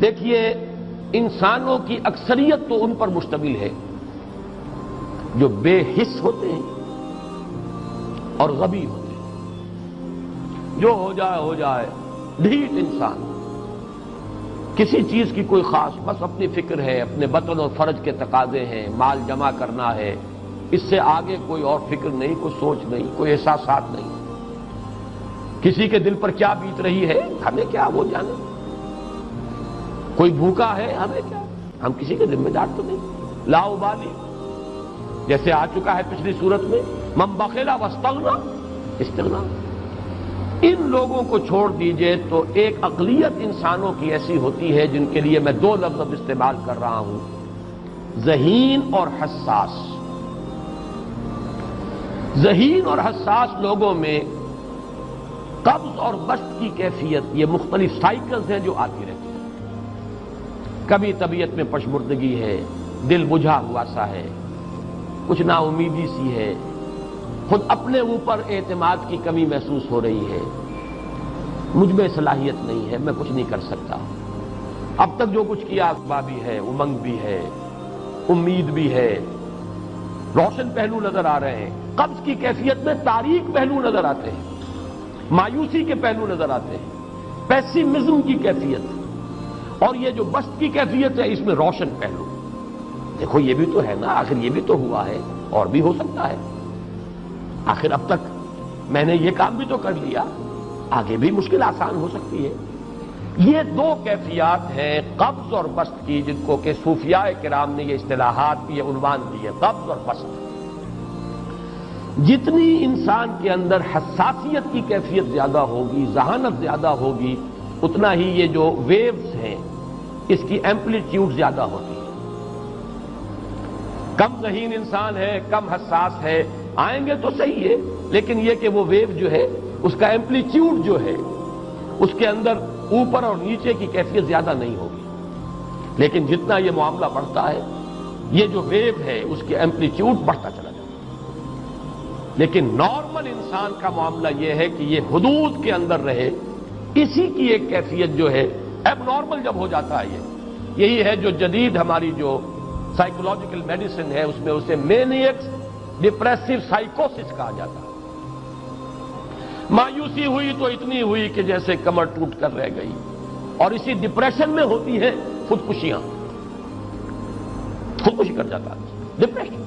دیکھیے، انسانوں کی اکثریت تو ان پر مشتمل ہے جو بے حس ہوتے ہیں اور غبی ہوتے ہیں. جو ہو جائے ڈھیٹ انسان، کسی چیز کی کوئی خاص، بس اپنی فکر ہے، اپنے بطن اور فرج کے تقاضے ہیں، مال جمع کرنا ہے، اس سے آگے کوئی اور فکر نہیں، کوئی سوچ نہیں، کوئی احساسات نہیں. کسی کے دل پر کیا بیت رہی ہے ہمیں کیا، وہ جانے. کوئی بھوکا ہے ہمیں کیا، ہم کسی کے ذمہ دار تو نہیں. لا ابالی، جیسے آ چکا ہے پچھلی صورت میں، من بخل واستغنی استغنا. ان لوگوں کو چھوڑ دیجئے تو ایک اقلیت انسانوں کی ایسی ہوتی ہے جن کے لیے میں دو لفظ اب استعمال کر رہا ہوں، ذہین اور حساس. ذہین اور حساس لوگوں میں قبض اور بسط کی کیفیت، یہ مختلف سائیکلز ہیں جو آتی رہتی ہیں. کبھی طبیعت میں پشمردگی ہے، دل بجھا ہوا سا ہے، کچھ نا امیدی سی ہے، خود اپنے اوپر اعتماد کی کمی محسوس ہو رہی ہے، مجھ میں صلاحیت نہیں ہے، میں کچھ نہیں کر سکتا. اب تک جو کچھ کیا بھی ہے، امنگ بھی ہے، امید بھی ہے، روشن پہلو نظر آ رہے ہیں. قبض کی کیفیت میں تاریک پہلو نظر آتے ہیں، مایوسی کے پہلو نظر آتے ہیں، پیسیمزم کی کیفیت. اور یہ جو بسط کی کیفیت ہے، اس میں روشن پہلو. دیکھو یہ بھی تو ہے نا، آخر یہ بھی تو ہوا ہے، اور بھی ہو سکتا ہے. آخر اب تک میں نے یہ کام بھی تو کر لیا، آگے بھی مشکل آسان ہو سکتی ہے. یہ دو کیفیات ہیں قبض اور بسط کی، جن کو کہ صوفیاء کرام نے یہ اصطلاحات، یہ عنوان دیے، قبض اور بسط. جتنی انسان کے اندر حساسیت کی کیفیت زیادہ ہوگی، ذہانت زیادہ ہوگی، اتنا ہی یہ جو ویوز ہیں اس کی ایمپلیٹیوڈ زیادہ ہوتی ہے. کم ذہین انسان ہے، کم حساس ہے، آئیں گے تو صحیح ہے، لیکن یہ کہ وہ ویو جو ہے اس کا ایمپلیٹیوڈ جو ہے اس کے اندر اوپر اور نیچے کی کیفیت زیادہ نہیں ہوگی. لیکن جتنا یہ معاملہ بڑھتا ہے، یہ جو ویو ہے اس کی ایمپلیٹیوڈ بڑھتا چلا جاتا ہے. لیکن نارمل انسان کا معاملہ یہ ہے کہ یہ حدود کے اندر رہے. اسی کی ایک کیفیت جو ہے اب نارمل جب ہو جاتا ہے، یہی ہے جو جدید ہماری جو سائیکولوجیکل میڈیسن ہے اس میں اسے مینیکس ڈپریسو سائیکوسس کہا جاتا ہے. مایوسی ہوئی تو اتنی ہوئی کہ جیسے کمر ٹوٹ کر رہ گئی. اور اسی ڈپریشن میں ہوتی ہیں خودکشیاں، خودکشی کر جاتا ہے ڈپریشن.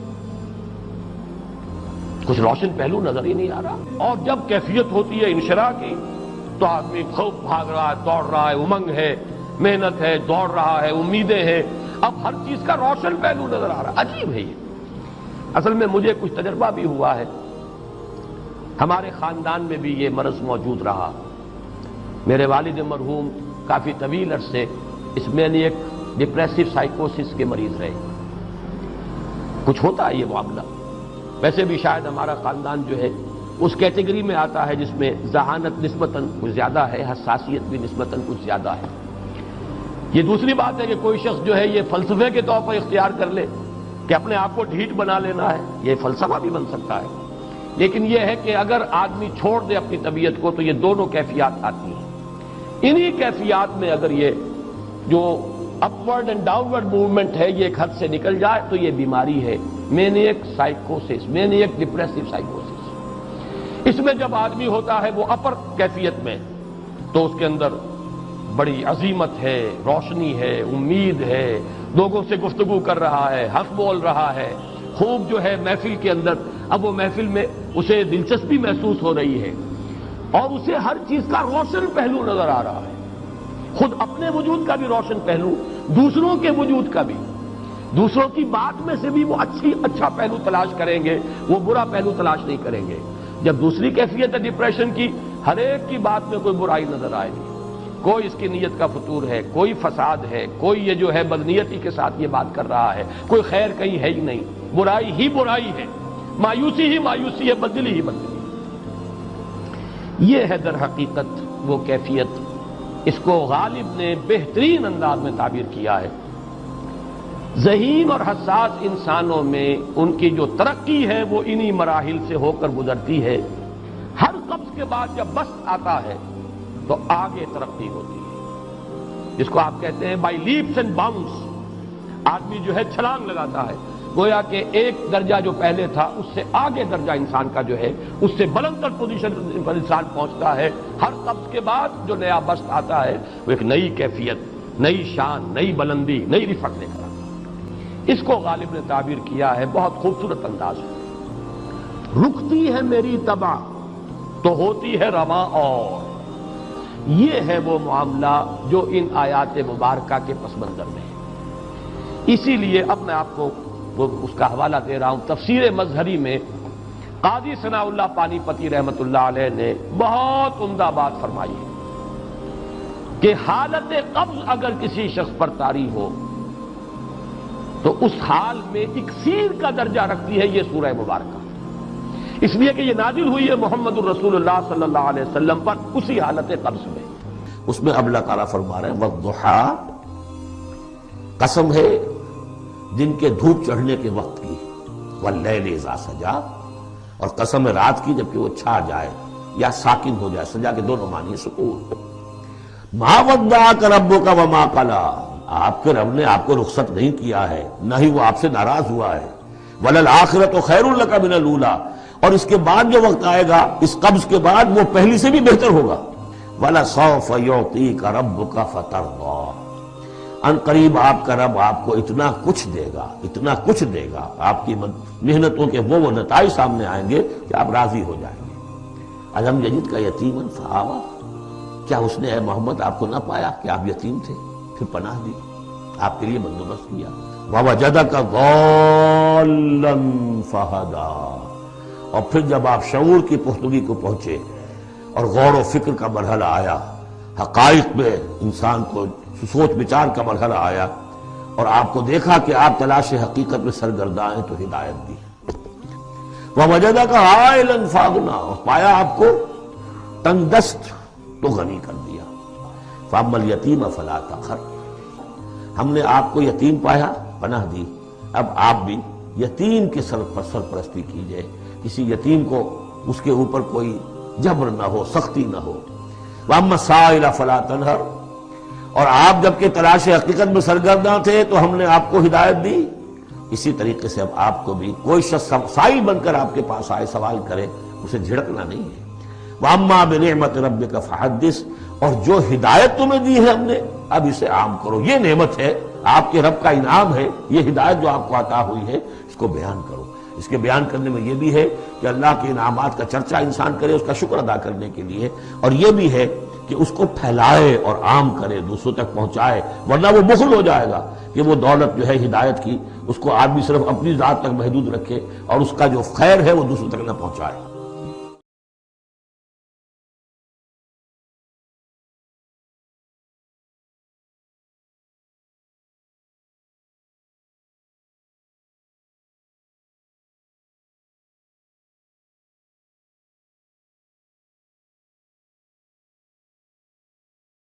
کچھ روشن پہلو نظر ہی نہیں آ رہا. اور جب کیفیت ہوتی ہے انشراح کی تو آدمی خوب بھاگ رہا ہے، دوڑ رہا ہے، امنگ ہے، محنت ہے، دوڑ رہا ہے، امیدیں ہیں. اب ہر چیز کا روشن پہلو نظر آ رہا ہے. عجیب ہے یہ. اصل میں مجھے کچھ تجربہ بھی ہوا ہے، ہمارے خاندان میں بھی یہ مرض موجود رہا. میرے والد مرحوم کافی طویل عرصے اس مینیک ڈپریسو سائیکوسس کے مریض رہے. کچھ ہوتا ہے یہ معاملہ. ویسے بھی شاید ہمارا خاندان جو ہے اس کیٹیگری میں آتا ہے جس میں ذہانت نسبتاً کچھ زیادہ ہے، حساسیت بھی نسبتاً کچھ زیادہ ہے. یہ دوسری بات ہے کہ کوئی شخص جو ہے یہ فلسفے کے طور پر اختیار کر لے کہ اپنے آپ کو ڈھیٹ بنا لینا ہے، یہ فلسفہ بھی بن سکتا ہے. لیکن یہ ہے کہ اگر آدمی چھوڑ دے اپنی طبیعت کو تو یہ دونوں کیفیات آتی ہیں. انہی کیفیات میں اگر یہ جو اپورڈ اینڈ ڈاؤنورڈ موومنٹ ہے یہ ایک حد سے نکل جائے تو یہ بیماری ہے مینیک سائیکوسس، مینیک ڈپریسو سائیکوسس. اس میں جب آدمی ہوتا ہے وہ اپر کیفیت میں تو اس کے اندر بڑی عظیمت ہے، روشنی ہے، امید ہے، لوگوں سے گفتگو کر رہا ہے، حق بول رہا ہے، خوب جو ہے محفل کے اندر. اب وہ محفل میں اسے دلچسپی محسوس ہو رہی ہے اور اسے ہر چیز کا روشن پہلو نظر آ رہا ہے، خود اپنے وجود کا بھی روشن پہلو، دوسروں کے وجود کا بھی. دوسروں کی بات میں سے بھی وہ اچھا پہلو تلاش کریں گے، وہ برا پہلو تلاش نہیں کریں گے. جب دوسری کیفیت ہے ڈپریشن کی، ہر ایک کی بات میں کوئی برائی نظر آئے گی، کوئی اس کی نیت کا فطور ہے، کوئی فساد ہے، کوئی یہ جو ہے بدنیتی کے ساتھ یہ بات کر رہا ہے، کوئی خیر کہیں ہے ہی نہیں، برائی ہی برائی ہے، مایوسی ہی مایوسی ہے، بدلی ہی بدلی. یہ ہے در حقیقت وہ کیفیت. اس کو غالب نے بہترین انداز میں تعبیر کیا ہے. ذہین اور حساس انسانوں میں ان کی جو ترقی ہے وہ انہی مراحل سے ہو کر گزرتی ہے. ہر قبض کے بعد جب بسط آتا ہے تو آگے ترقی ہوتی ہے. جس کو آپ کہتے ہیں بائی لیپس اینڈ باؤنس، آدمی جو ہے چھلانگ لگاتا ہے، گویا کہ ایک درجہ جو پہلے تھا اس سے آگے درجہ انسان کا جو ہے، اس سے بلندر پوزیشن پر انسان پہنچتا ہے۔ ہر قبض کے بعد جو نیا بست آتا ہے وہ ایک نئی کیفیت، نئی شان، نئی بلندی، نئی رفعت لے کر آتا ہے۔ اس کو غالب نے تعبیر کیا ہے بہت خوبصورت انداز میں، رکتی ہے میری طبع تو ہوتی ہے رواں اور۔ یہ ہے وہ معاملہ جو ان آیات مبارکہ کے پس منظر میں ہے۔ اسی لیے اب میں آپ کو اس کا حوالہ دے رہا ہوں، تفسیر مظہری میں قاضی ثناء اللہ پانی پتی رحمت اللہ علیہ نے بہت عمدہ بات فرمائی ہے کہ حالت قبض اگر کسی شخص پر طاری ہو تو اس حال میں اکسیر کا درجہ رکھتی ہے یہ سورہ مبارکہ، اس لیے کہ یہ نازل ہوئی ہے محمد الرسول اللہ صلی اللہ علیہ وسلم پر اسی حالت قبض میں۔ اس میں اب اللہ تعالیٰ فرما رہے ہیں والضحیٰ، قسم ہے دن کے دھوپ چڑھنے کے وقت کی، واللیل اذا سجا، اور قسم ہے رات کی جبکہ وہ چھا جائے یا ساکن ہو جائے، سجا کے دونوں معنی سکون۔ ما ودعک ربک وما قلی، آپ کے رب نے آپ کو رخصت نہیں کیا ہے، نہ ہی وہ آپ سے ناراض ہوا ہے۔ وللآخرۃ خیر لک من الاولی، اور اس کے بعد جو وقت آئے گا اس قبض کے بعد وہ پہلی سے بھی بہتر ہوگا۔ وَلَسَوْفَ يُعْطِيكَ رَبُّكَ فَتَرْضَىٰ، ان قریب آپ کا رب آپ کو اتنا کچھ دے گا، اتنا کچھ دے گا، آپ کی محنتوں کے وہ نتائج سامنے آئیں گے کہ آپ راضی ہو جائیں گے۔ الم یجدک یتیما فآویٰ، کیا اس نے اے محمد آپ کو نہ پایا کہ آپ یتیم تھے پھر پناہ دی، آپ کے لیے بندوبست کیا۔ ووجدک ضالا فہدیٰ، اور پھر جب آپ شعور کی پختگی کو پہنچے اور غور و فکر کا مرحلہ آیا، حقائق میں انسان کو سوچ بچار کا مرحلہ آیا اور آپ کو دیکھا کہ آپ تلاش حقیقت میں سرگرداں ہیں تو ہدایت دی۔ وَوَجَدَكَ عَائِلًا فَأَغْنَىٰ، اور پایا آپ کو تنگ دست تو غنی کر دیا۔ فَأَمَّا الْيَتِيمَ فَلَا تَقْهَرْ، ہم نے آپ کو یتیم پایا، پناہ دی، اب آپ بھی یتیم کے سرپرستی کیجئے، کسی یتیم کو اس کے اوپر کوئی جبر نہ ہو، سختی نہ ہو۔ وَأَمَّا السَّائِلَ فَلَا تَنْهَرْ، اور آپ جبکہ تلاش حقیقت میں سرگرداں تھے تو ہم نے آپ کو ہدایت دی، اسی طریقے سے اب آپ کو بھی کوئی شخص سائل بن کر آپ کے پاس آئے سوال کرے اسے جھڑکنا نہیں ہے۔ وَأَمَّا بِنِعْمَةِ رَبِّكَ فَحَدِّثْ، اور جو ہدایت تمہیں دی ہے ہم نے اب اسے عام کرو، یہ نعمت ہے، آپ کے رب کا انعام ہے، یہ ہدایت جو آپ کو عطا ہوئی ہے اس کو بیان کرو۔ اس کے بیان کرنے میں یہ بھی ہے کہ اللہ کے انعامات کا چرچہ انسان کرے اس کا شکر ادا کرنے کے لیے، اور یہ بھی ہے کہ اس کو پھیلائے اور عام کرے، دوسروں تک پہنچائے، ورنہ وہ بخل ہو جائے گا کہ وہ دولت جو ہے ہدایت کی اس کو آدمی صرف اپنی ذات تک محدود رکھے اور اس کا جو خیر ہے وہ دوسروں تک نہ پہنچائے۔